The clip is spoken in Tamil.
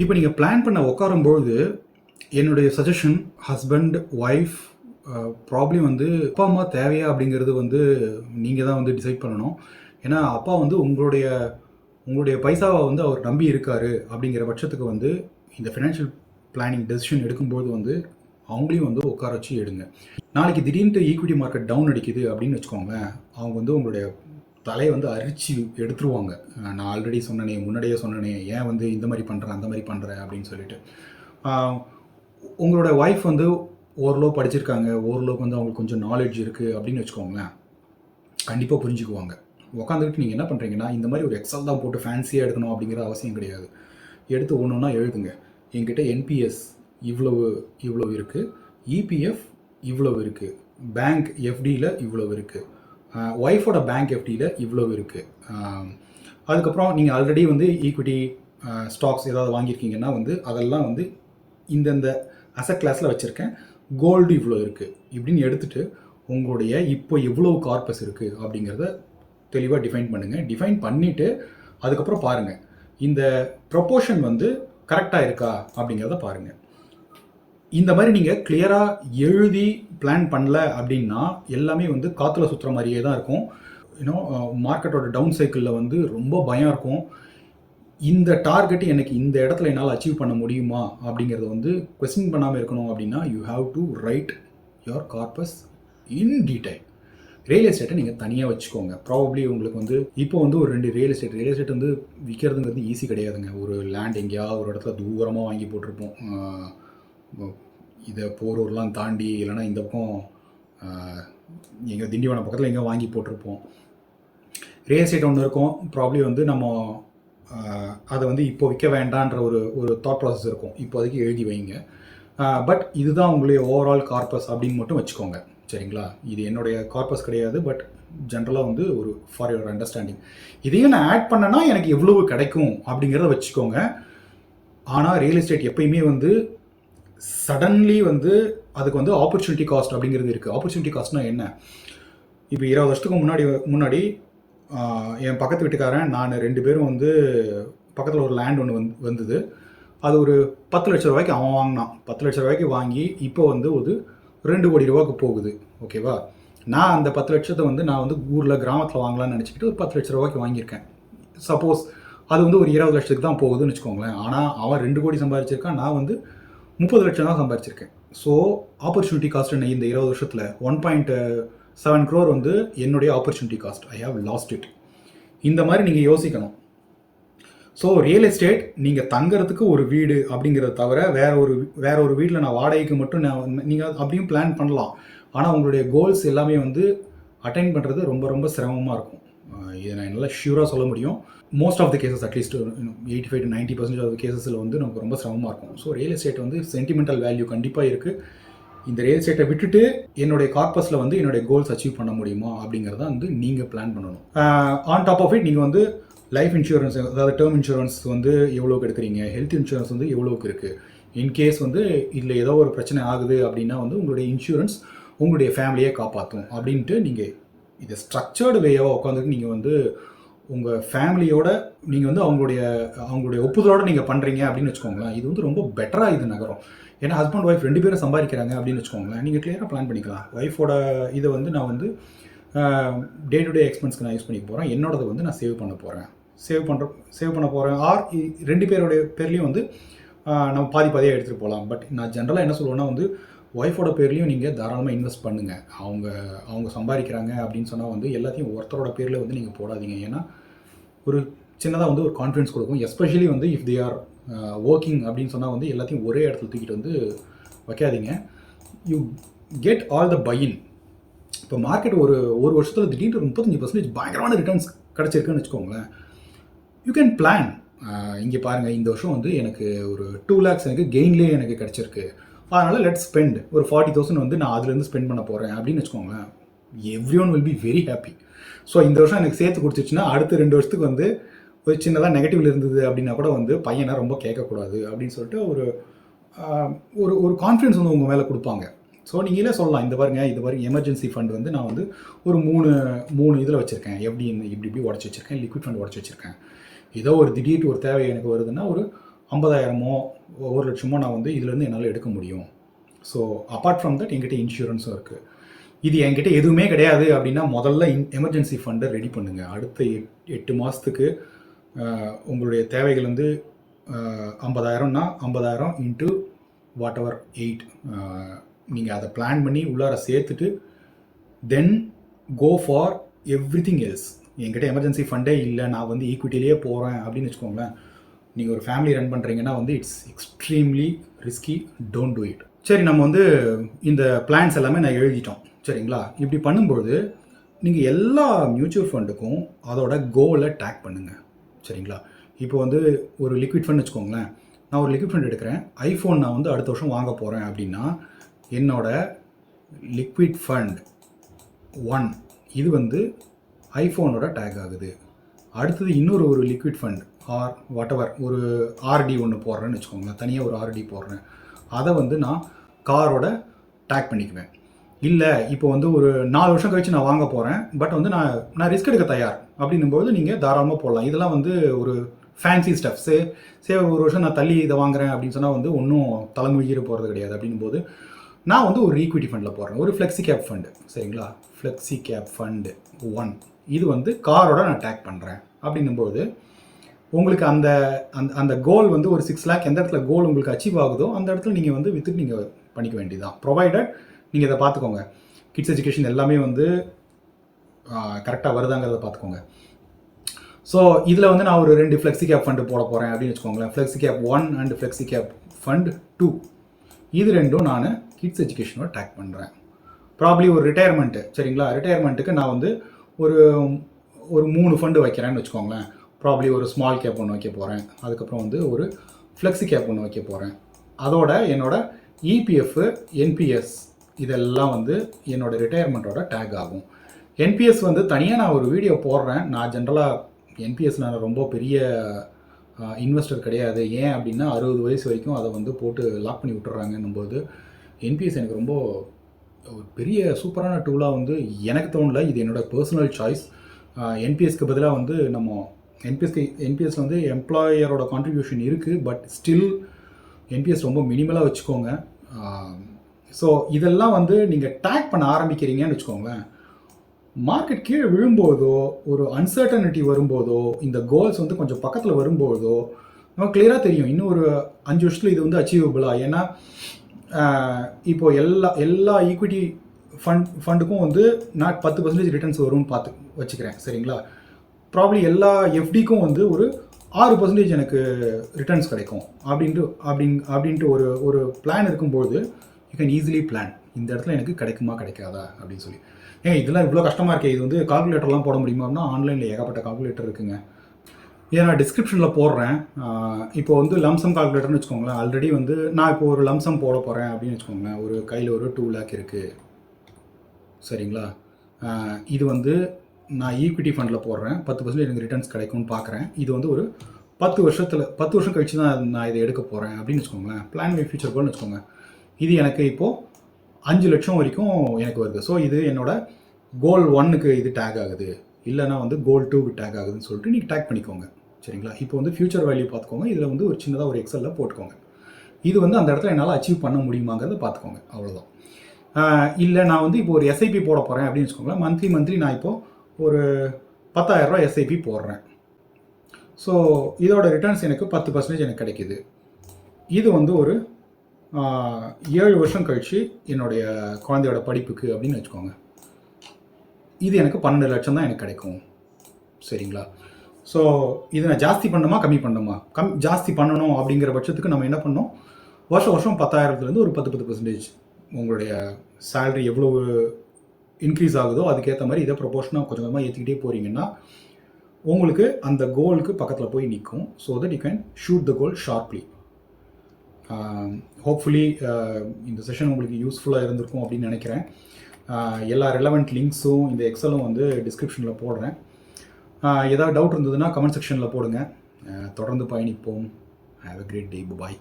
இப்போ நீங்கள் பிளான் பண்ண உட்காரும்பொழுது என்னுடைய சஜஷன் ஹஸ்பண்ட் ஒய்ஃப் ப்ராப்ளம் வந்து அப்பா அம்மா தேவையா அப்படிங்கிறது வந்து நீங்கள் தான் வந்து டிசைட் பண்ணணும். ஏன்னா அப்பா வந்து உங்களுடைய உங்களுடைய பைசாவை வந்து அவர் நம்பி இருக்காரு அப்படிங்கிற பட்சத்துக்கு வந்து இந்த ஃபினான்ஷியல் பிளானிங் டெசிஷன் எடுக்கும்போது வந்து அவங்களையும் வந்து உட்கார வச்சு எடுங்க. நாளைக்கு திடீர்னு ஈக்விட்டி மார்க்கெட் டவுன் அடிக்குது அப்படின்னு வச்சுக்கோங்களேன், அவங்க வந்து உங்களுடைய தலையை வந்து அரிச்சு எடுத்துருவாங்க. நான் ஆல்ரெடி சொன்னனே, முன்னாடியே சொன்னனே, ஏன் வந்து இந்த மாதிரி பண்ணுறேன் அந்த மாதிரி பண்ணுறேன் அப்படின்னு சொல்லிட்டு. உங்களோட ஒய்ஃப் வந்து ஓரளவு படிச்சிருக்காங்க, ஓரளவுக்கு வந்து அவங்களுக்கு கொஞ்சம் நாலேஜ் இருக்குது அப்படின்னு வச்சுக்கோங்களேன், கண்டிப்பாக புரிஞ்சுக்குவாங்க. உட்காந்துக்கிட்டு நீங்கள் என்ன பண்ணுறீங்கன்னா, இந்த மாதிரி ஒரு எக்ஸல் தான் போட்டு ஃபேன்சியாக எடுக்கணும் அப்படிங்கிற அவசியம் கிடையாது. எடுத்து ஒன்று ஒன்றா எழுதுங்க. என்கிட்ட என்பிஎஸ் இவ்வளவு இவ்வளவு இருக்குது, இபிஎஃப் இவ்வளவு இருக்குது, பேங்க் எஃப்டியில் இவ்வளவு இருக்குது, ஒய்ஃபோட பேங்க் எஃப்டியில் இவ்வளவு இருக்குது. அதுக்கப்புறம் நீங்கள் ஆல்ரெடி வந்து ஈக்விட்டி ஸ்டாக்ஸ் ஏதாவது வாங்கியிருக்கீங்கன்னா வந்து அதெல்லாம் வந்து இந்தந்த அசட் கிளாஸில் வச்சுருக்கேன், கோல்டு இவ்வளோ இருக்குது இப்படின்னு எடுத்துகிட்டு உங்களுடைய இப்போ எவ்வளோ கார்பஸ் இருக்குது அப்படிங்கிறத தெளிவாக டிஃபைன் பண்ணுங்கள். டிஃபைன் பண்ணிவிட்டு அதுக்கப்புறம் பாருங்கள் இந்த ப்ரொப்போர்ஷன் வந்து கரெக்டாக இருக்கா அப்படிங்கிறத பாருங்கள். இந்த மாதிரி நீங்கள் கிளியராக எழுதி பிளான் பண்ணல அப்படின்னா எல்லாமே வந்து காற்றுல சுற்றுற மாதிரியே தான் இருக்கும். மார்க்கெட்டோட டவுன் சைக்கிளில் வந்து ரொம்ப பயம் இருக்கும். இந்த டார்கெட் எனக்கு இந்த இடத்துல என்னால் அச்சீவ் பண்ண முடியுமா அப்படிங்கிறத வந்து கொஸ்டின் பண்ணாமல் இருக்கணும் அப்படின்னா you have to write your corpus in detail. Real எஸ்டேட்டை நீங்கள் தனியாக வச்சுக்கோங்க. ப்ராபப்ளி உங்களுக்கு வந்து இப்போ வந்து ஒரு 2 ரியல் எஸ்டேட் வந்து விற்கிறதுங்கிறது ஈஸி கிடையாதுங்க. ஒரு லேண்ட் எங்கேயாவது ஒரு இடத்துல தூரமாக வாங்கி போட்டிருப்போம், இதை போரூர்லாம் தாண்டி, இல்லைனா இந்த பக்கம் எங்கள் திண்டிவனம் பக்கத்தில் எங்கேயோ வாங்கி போட்டிருப்போம். ரியல் எஸ்டேட் ஒன்று இருக்கும், ப்ராப்ளி வந்து நம்ம அதை வந்து இப்போ விற்க வேண்டான்ற ஒரு தாட் ப்ராசஸ் இருக்கும். இப்போதைக்கு எழுதி வைங்க. பட் இதுதான் உங்களுடைய ஓவரால் கார்பஸ் அப்படின்னு மட்டும் வச்சுக்கோங்க, சரிங்களா? இது என்னுடைய கார்பஸ் கிடையாது, பட் ஜென்ரலாக வந்து ஒரு ஃபார் யுவர் அண்டர்ஸ்டாண்டிங். இதையும் நான் ஆட் பண்ணனா எனக்கு எவ்வளவு கிடைக்கும் அப்படிங்கிறத வச்சுக்கோங்க. ஆனால் ரியல் எஸ்டேட் எப்பயுமே வந்து சடன்லி வந்து அதுக்கு வந்து ஆப்பர்ச்சுனிட்டி காஸ்ட் அப்படிங்கிறது இருக்குது. ஆப்பர்ச்சுனிட்டி காஸ்ட்னா என்ன? இப்போ 20 வருஷத்துக்கு முன்னாடி என் பக்கத்து வீட்டுக்காரன் நான் 2 பேரும் வந்து பக்கத்தில் ஒரு லேண்ட் ஒன்று வந்தது. அது ஒரு 10 லட்ச ரூபாய்க்கு அவன் வாங்கினான். 10 லட்ச ரூபாய்க்கு வாங்கி இப்போ வந்து ஒரு 2 கோடி ரூபாய்க்கு போகுது. ஓகேவா? நான் அந்த 10 லட்சத்தை வந்து நான் வந்து ஊரில் கிராமத்தில் வாங்கலாம்னு நினச்சிக்கிட்டு ஒரு 10 லட்ச ரூபாய்க்கு வாங்கியிருக்கேன். சப்போஸ் அது வந்து ஒரு 20 லட்சத்துக்கு தான் போகுதுன்னு வச்சுக்கோங்களேன். ஆனால் அவன் 2 கோடி சம்பாதிச்சிருக்கான், நான் வந்து 30 லட்சம் தான் சம்பாதிச்சிருக்கேன். ஸோ ஆப்பர்ச்சுனிட்டி காஸ்ட் என்ன? இந்த 20 வருஷத்தில் 1.7 crore வந்து என்னுடைய opportunity cost. I have lost it. இந்த மாதிரி நீங்கள் யோசிக்கணும். ஸோ ரியல் எஸ்டேட் நீங்கள் தங்குறதுக்கு ஒரு வீடு அப்படிங்கிறத தவிர வேற ஒரு வீட்டில் நான் வாடகைக்கு மட்டும் நீங்கள் அப்படியும் பிளான் பண்ணலாம். ஆனால் உங்களுடைய கோல்ஸ் எல்லாமே வந்து அட்டைன் பண்ணுறது ரொம்ப ரொம்ப சிரமமாக இருக்கும். இதை நான் என்னால் ஷியூராக சொல்ல முடியும். Most of the cases, at least 85 to 90% of the கேசஸில் வந்து நமக்கு ரொம்ப சிரமமாக இருக்கும். ஸோ ரியல் எஸ்டேட் வந்து சென்டிமெண்டல் வேல்யூ கண்டிப்பாக இருக்குது. இந்த ரியல் எஸ்டேட்டை விட்டுட்டு என்னுடைய கார்பஸில் வந்து என்னுடைய கோல்ஸ் அச்சீவ் பண்ண முடியுமா அப்படிங்கிறத வந்து நீங்கள் பிளான் பண்ணணும். ஆன் டாப் ஆஃப் இட் நீங்கள் வந்து லைஃப் இன்சூரன்ஸ், அதாவது டேர்ம் இன்சூரன்ஸ் வந்து எவ்வளோக்கு எடுக்கிறீங்க, ஹெல்த் இன்சூரன்ஸ் வந்து எவ்வளோக்கு இருக்குது. இன்கேஸ் வந்து இதில் ஏதோ ஒரு பிரச்சனை ஆகுது அப்படின்னா வந்து உங்களுடைய இன்சூரன்ஸ் உங்களுடைய ஃபேமிலியை காப்பாற்றும் அப்படின்ட்டு நீங்கள் இதை ஸ்ட்ரக்சர்டு வேயாக உட்காந்துட்டு நீங்கள் வந்து உங்கள் ஃபேமிலியோட நீங்கள் வந்து அவங்களுடைய ஒப்புதலோடு நீங்கள் பண்ணுறீங்க அப்படின்னு வச்சுக்கோங்களேன். இது வந்து ரொம்ப பெட்டராக இது நகரும். ஏன்னா ஹஸ்பண்ட் ஒய்ஃப் 2 பேரும் சம்பாதிக்கிறாங்க அப்படின்னு வச்சுக்கோங்களேன், நீங்கள் கிளியராக பிளான் பண்ணிக்கலாம். ஒய்ஃபோட இதை வந்து நான் வந்து டே டு டே எக்ஸ்பென்ஸ்க்கு நான் யூஸ் பண்ணிக்க போகிறேன், என்னோடதை வந்து நான் சேவ் பண்ண போகிறேன். ஆர் 2 பேருடைய பேர்லேயும் வந்து நம்ம பாதியாக எடுத்துகிட்டு போகலாம். பட் நான் ஜென்ரலாக என்ன சொல்லுவேன்னா வந்து ஒய்ஃபோட பேர்லேயும் நீங்கள் தாராளமாக இன்வெஸ்ட் பண்ணுங்கள். அவங்க சம்பாதிக்கிறாங்க அப்படின்னு சொன்னால் வந்து எல்லாத்தையும் ஒருத்தரோட பேரில் வந்து நீங்கள் போடாதீங்க. ஏன்னா ஒரு சின்னதாக வந்து ஒரு கான்ஃபிடன்ஸ் கொடுக்கும். எஸ்பெஷலி வந்து இஃப் தே ஆர் ஒர்க்கிங் அப்படின்னு சொன்னால் வந்து எல்லாத்தையும் ஒரே இடத்துல தூக்கிட்டு வந்து வைக்காதீங்க. You get all the pain. இப்போ மார்க்கெட் ஒரு வருஷத்தில் திடீர்னு 35% பயங்கரமான ரிட்டர்ன்ஸ் கிடச்சிருக்குன்னு வச்சுக்கோங்களேன். You can plan. இங்கே பாருங்கள், இந்த வருஷம் வந்து எனக்கு ஒரு 2 lakhs எனக்கு கெயின்லேயே எனக்கு கிடச்சிருக்கு, அதனால் லெட்ஸ் ஸ்பெண்ட் ஒரு 40,000 வந்து நான் அதுலேருந்து ஸ்பெண்ட் பண்ண போகிறேன் அப்படின்னு வச்சுக்கோங்களேன். Every one will be very happy. So இந்த வருஷம் எனக்கு சேர்த்து கொடுத்துச்சுன்னா அடுத்த 2 வருஷத்துக்கு வந்து ஒரு சின்னதாக நெகட்டிவ்ல இருந்தது அப்படின்னா கூட வந்து பையனை ரொம்ப கேட்கக்கூடாது அப்படின்னு சொல்லிட்டு ஒரு கான்ஃபிடன்ஸ் வந்து உங்கள் மேலே கொடுப்பாங்க. ஸோ நீங்களே சொல்லலாம், இந்த பாருங்க எமர்ஜென்சி ஃபண்ட் வந்து நான் வந்து ஒரு மூணு இதில் வச்சுருக்கேன், எப்படி இப்படி உடச்சி வச்சுருக்கேன், லிக்விட் ஃபண்ட் உடச்சி வச்சுருக்கேன். ஏதோ ஒரு திடீர்னு ஒரு தேவை எனக்கு வருதுன்னா ஒரு 50,000மோ 1,00,000மோ நான் வந்து இதுலேருந்து என்னால் எடுக்க முடியும். ஸோ அப்பார்ட் ஃப்ரம் தட் என்கிட்ட இன்சூரன்ஸும் இருக்குது. இது என்கிட்ட எதுவுமே கிடையாது அப்படின்னா முதல்ல எமர்ஜென்சி ஃபண்டை ரெடி பண்ணுங்கள். அடுத்த 8 மாதத்துக்கு உங்களுடைய தேவைகள் வந்து 50,000னா 50,000 இன்ட்டு வாட் எவர் 8 நீங்கள் அதை பிளான் பண்ணி உள்ளார சேர்த்துட்டு தென் கோ ஃபார் எவ்ரிதிங் எல்ஸ். என்கிட்ட எமர்ஜென்சி ஃபண்டே இல்லை, நான் வந்து ஈக்விட்டிலேயே போகிறேன் அப்படின்னு வச்சுக்கோங்களேன். நீங்கள் ஒரு ஃபேமிலி ரன் பண்ணுறீங்கன்னா வந்து it's extremely risky, don't do it. சரி, நம்ம வந்து இந்த பிளான்ஸ் எல்லாமே நான் எழுதிட்டோம் சரிங்களா. இப்படி பண்ணும்போது நீங்கள் எல்லா மியூச்சுவல் ஃபண்டுக்கும் அதோட கோலை டேக் பண்ணுங்கள் சரிங்களா. இப்போ வந்து ஒரு லிக்விட் ஃபண்ட் வச்சுக்கோங்களேன். நான் ஒரு லிக்விட் ஃபண்ட் எடுக்கிறேன், ஐஃபோன் நான் வந்து அடுத்த வருஷம் வாங்க போகிறேன் அப்படின்னா என்னோட லிக்விட் ஃபண்ட் 1 இது வந்து ஐஃபோனோட டேக் ஆகுது. அடுத்தது இன்னொரு ஒரு liquid fund R what ever ஒரு ஆர்டி ஒன்று போடுறேன்னு வச்சுக்கோங்களேன், தனியாக ஒரு ஆர்டி போடுறேன், அதை வந்து நான் காரோட டேக் பண்ணிக்குவேன். இல்லை இப்போ வந்து ஒரு 4 வருஷம் கழிச்சு நான் வாங்க போகிறேன், பட் வந்து நான் ரிஸ்க் எடுக்க தயார் அப்படின்னும்போது நீங்கள் தாராளமாக போடலாம். இதெல்லாம் வந்து ஒரு ஃபேன்சி ஸ்டெப்ஸ். ஒரு வருஷம் நான் தள்ளி இதை வாங்குறேன் அப்படின்னு சொன்னால் வந்து ஒன்றும் தலைமுழிகிற போகிறது கிடையாது. அப்படின்னும்போது நான் வந்து ஒரு ஈக்விட்டி ஃபண்டில் போடுறேன், ஒரு ஃப்ளெக்ஸி கேப் ஃபண்டு சரிங்களா. ஃப்ளெக்ஸி கேப் ஃபண்டு 1 இது வந்து காரோட நான் டேக் பண்ணுறேன். அப்படின்னும்போது உங்களுக்கு அந்த அந்த அந்த கோல் வந்து ஒரு 6 lakh எந்த இடத்துல கோல் உங்களுக்கு அச்சீவ் ஆகுதோ அந்த இடத்துல நீங்கள் வந்து வித்துட்டு நீங்கள் பண்ணிக்க வேண்டியதுதான். ப்ரொவைடட் நீங்கள் இதை பார்த்துக்கோங்க, கிட்ஸ் எஜுகேஷன் எல்லாமே வந்து கரெக்டாக வருதாங்கிறத பார்த்துக்கோங்க. ஸோ இதில் வந்து நான் ஒரு 2 ஃப்ளெக்ஸி கேப் ஃபண்டு போட போகிறேன் அப்படின்னு வச்சுக்கோங்களேன். Flexi gap 1 and flexi cap fund 2 இது ரெண்டும் நான் கிட்ஸ் எஜுகேஷனோட டேக் பண்ணுறேன். ப்ராப்ளி ஒரு ரிட்டையர்மெண்ட்டு சரிங்களா. ரிட்டையர்மெண்ட்டுக்கு நான் வந்து ஒரு 3 ஃபண்டு வைக்கிறேன்னு வச்சுக்கோங்களேன். ப்ராப்ளி ஒரு ஸ்மால் கேப் ஒன்று வைக்க போகிறேன், அதுக்கப்புறம் வந்து ஒரு ஃப்ளெக்ஸி கேப் ஒன்று வைக்க போகிறேன். அதோட என்னோட இபிஎஃப், என்பிஎஸ் இதெல்லாம் வந்து என்னோட ரிட்டையர்மெண்ட்டோட டேக் ஆகும். என்பிஎஸ் வந்து தனியாக நான் ஒரு வீடியோ போடுறேன். நான் ஜென்ரலாக என்பிஎஸ் நான் ரொம்ப பெரிய இன்வெஸ்டர் கிடையாது. ஏன் அப்படின்னா 60 வயசு வரைக்கும் அதை வந்து போட்டு லாக் பண்ணி விட்டுறாங்கன்னும் போது என்பிஎஸ் எனக்கு ரொம்ப ஒரு பெரிய சூப்பரான டூலாக வந்து எனக்கு தோணல. இது என்னோட பர்சனல் சாய்ஸ். என்பிஎஸ்க்கு பதிலாக வந்து நம்ம என்பிஎஸ் வந்து எம்ப்ளாயரோட கான்ட்ரிபியூஷன் இருக்குது, பட் ஸ்டில் என்பிஎஸ் ரொம்ப மினிமலாக வச்சுக்கோங்க. ஸோ இதெல்லாம் வந்து நீங்கள் டேக் பண்ண ஆரம்பிக்கிறீங்கன்னு வச்சுக்கோங்களேன், மார்க்கெட் கீழே விழும்போதோ ஒரு அன்சர்டனிட்டி வரும்போதோ இந்த கோல்ஸ் வந்து கொஞ்சம் பக்கத்தில் வரும்போதோ நமக்கு கிளியராக தெரியும் இன்னும் ஒரு 5 வருஷத்தில் இது வந்து அச்சீவபிளா. ஏன்னா இப்போது எல்லா ஈக்விட்டி ஃபண்டுக்கும் வந்து நான் 10% ரிட்டர்ன்ஸ் வரும்னு பார்த்து வச்சுக்கிறேன் சரிங்களா. ப்ராப்ளி எல்லா எஃப்டிக்கும் வந்து ஒரு 6% எனக்கு ரிட்டர்ன்ஸ் கிடைக்கும் அப்படின்ட்டு ஒரு பிளான் இருக்கும்போது யூ கேன் ஈஸிலி பிளான் இந்த இடத்துல எனக்கு கிடைக்குமா கிடைக்காதா அப்படின்னு சொல்லி. இதெல்லாம் இவ்வளோ கஷ்டமாக இருக்கே, இது வந்து கால்குலேட்டர்லாம் போட முடியுமான்னா ஆன்லைனில் ஏகப்பட்ட கால்குலேட்டர் இருக்குங்க. இதை நான் டிஸ்கிரிப்ஷனில் போடுறேன். இப்போ வந்து லம்சம் கால்குலேட்டர்னு வச்சுக்கோங்களேன். ஆல்ரெடி வந்து நான் இப்போ ஒரு லம்சம் போட போகிறேன் அப்படின்னு வச்சுக்கோங்களேன். ஒரு கையில் ஒரு 2 lakh இருக்குது சரிங்களா. இது வந்து நான் ஈக்விட்டி ஃபண்டில் போடுறேன், 10% எனக்கு ரிட்டர்ன்ஸ் கிடைக்கும்னு பார்க்குறேன். இது வந்து ஒரு 10 வருஷம் கழிச்சு தான் நான் இதை எடுக்க போகிறேன் அப்படின்னு வச்சுக்கோங்களேன். பிளான் மை ஃபியூச்சர் கோல்னு வச்சுக்கோங்க. இது எனக்கு இப்போது 5 லட்சம் வரைக்கும் எனக்கு வருது. ஸோ இது என்னோட கோல் 1க்கு இது டேக் ஆகுது, இல்லைனா வந்து கோல் 2க்கு டேக் ஆகுதுன்னு சொல்லிட்டு நீங்கள் டேக் பண்ணிக்கோங்க சரிங்களா. இப்போ வந்து ஃபியூச்சர் வேல்யூ பார்த்துக்கோங்க. இதில் வந்து ஒரு சின்னதாக ஒரு எக்ஸலில் போட்டுக்கோங்க. இது வந்து அந்த இடத்துல என்னால் அச்சீவ் பண்ண முடியுமாங்கிறத பார்த்துக்கோங்க, அவ்வளோதான். இல்லை நான் வந்து இப்போ ஒரு எஸ்ஐபி போட போகிறேன் அப்படின்னு வச்சுக்கோங்களேன். மந்த்லி நான் இப்போது ஒரு 10,000 ரூபா எஸ்ஐபி போடுறேன். ஸோ இதோட ரிட்டர்ன்ஸ் எனக்கு 10% எனக்கு கிடைக்கிது. இது வந்து ஒரு 7 வருஷம் கழித்து என்னுடைய குழந்தையோட படிப்புக்கு அப்படின்னு வச்சுக்கோங்க. இது எனக்கு 12 லட்சம் தான் எனக்கு கிடைக்கும் சரிங்களா. ஸோ இதை நான் ஜாஸ்தி பண்ணணுமா கம்மி பண்ணணுமா? ஜாஸ்தி பண்ணணும் அப்படிங்கிற பட்சத்துக்கு நம்ம என்ன பண்ணோம், வருஷம் 10,000லேருந்து ஒரு 10% உங்களுடைய சேலரி எவ்வளோ இன்க்ரீஸ் ஆகுதோ அதுக்கேற்ற மாதிரி இதை ப்ரொபோர்ஷனாக கொஞ்சம் கொஞ்சமாக ஏற்றிக்கிட்டே போகிறீங்கன்னா உங்களுக்கு அந்த கோலுக்கு பக்கத்தில் போய் நிற்கும். So that you can shoot the goal sharply. Hopefully இந்த செஷன் உங்களுக்கு யூஸ்ஃபுல்லாக இருந்திருக்கும் அப்படின்னு நினைக்கிறேன். எல்லா ரெலவெண்ட் லிங்க்ஸும் இந்த எக்ஸலும் வந்து டிஸ்கிரிப்ஷனில் போடுறேன். ஏதாவது டவுட் இருந்ததுன்னா கமெண்ட் செக்ஷனில் போடுங்க. தொடர்ந்து பயணிப்போம். Have a great day. Bye.